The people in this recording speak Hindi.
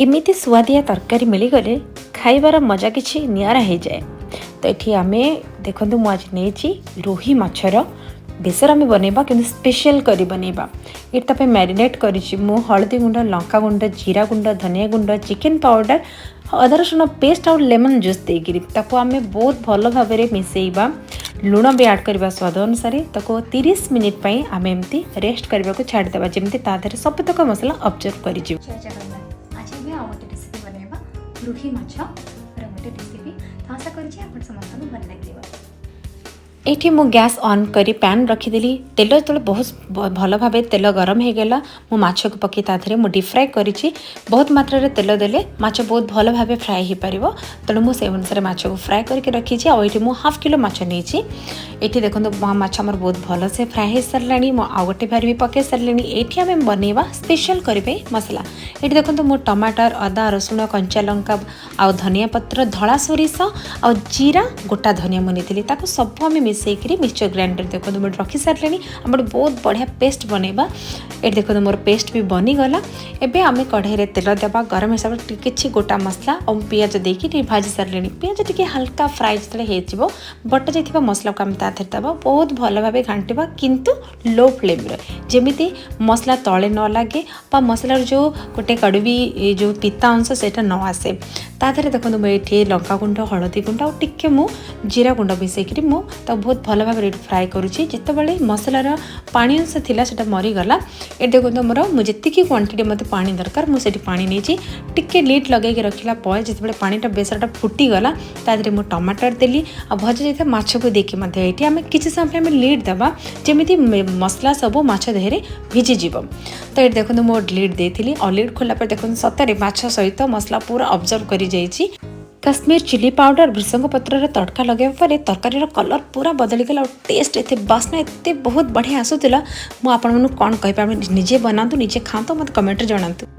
एमिति सुआदिया तरकारी मिलीगले खाइबार मजा किछि नियारा हो जाए। तो ये आम देखु मु आज नहीं रोही मछर बेसर आम बनवा कि स्पेशल करी बनवा ये मैरिनेट कर हलदी गुंड लंका गुंड जीरा गुंड धनिया गुंड चिकेन पाउडर अदा रसुण पेस्ट आउ लेमन जूस देकर आम बहुत भल भाव मिसेबा लुण भी ऐड करवा स्वाद अनुसार 30 मिनिट आम एमती रेस्ट करने को छाड़देवा जमी तादेह सबतक मसला ऑब्जर्व कर रुही माछ गोटे रेसिपी तो आशा करुँच आप समस्त भल लगे। ये मु गैस ऑन करी पैन रखीदेली तेल जो बहुत भल भाव तेल गरम हो गला मु माछ को पकई ताधे मुझे डीप फ्राए करी बहुत मात्रा तेल देले माछ बहुत भल भाव फ्राए हो पार तेणु मुझे अनुसार माछ को फ्राए करके रखी ये मुझे हाफ किलो माछ नहीं ये देखो माछ आमर बहुत भल से फ्राए हो सारा आउ गोटे भार भी पकई सारे ये आम बनवा स्पेशल करें मसला ये देखो मु टमाटर अदा रसुण कंचा लंका आउ धनिया पत्र धला सोरिष आ जीरा गोटा धनिया मुझे सब आम मिसेक मिक्सचर ग्राइंडर देखो मुझे रखी सारे आम बहुत बढ़िया पेस्ट बनवा ये देखो मोर पेस्ट भी बनीगला एवं आम कढ़ाई तेल देवा गरम हिसाब से किसी गोटा मसला और पिज देकी भाजी सारे पिज टी हल्का फ्राए जो बटा जाइए मसला को आम ताधर देवा बहुत भल भाव घाटा किंतु लो फ्लेम जमी मसला तले न लगे मसलार जो गोटे कड़वी जो पिता अंश से न आसे ताधर देखो मुझे लंका गुंड हलदी गुंड और टिके मु जीरा गुंड मिसेक बहुत भल भाव फ्राए करुँची जितेबाला मसलार पानी अंश थिला सेटा मरीगला ये देखो मोर मुझे क्वांटिटी मत पानी दरकार मुझे पानी नहीं टिके लीड लगे रखला जिते पानीटा बेसरटा फुटीगला तादे मुझे टमाटर देली आ भजा जाता माछ को देखिए ये आम किसी समय आम लीड देवा जमी मसला सब माछ देहरे भिजिज तो ये देखो मो लीड देती और लीड खोला देखो सतरे माछ सहित मसला पूरा ऑब्जर्व कर जाइए काश्मीर चिली पाउडर भृषंग पत्र तड़का लगे तरकारी कलर पूरा बदलीगला और टेस्ट एत बास्ना एत बहुत बढ़िया आसूला मुझे कौन कह निजे बनातु निजे खातु मत कमेंट जनातु।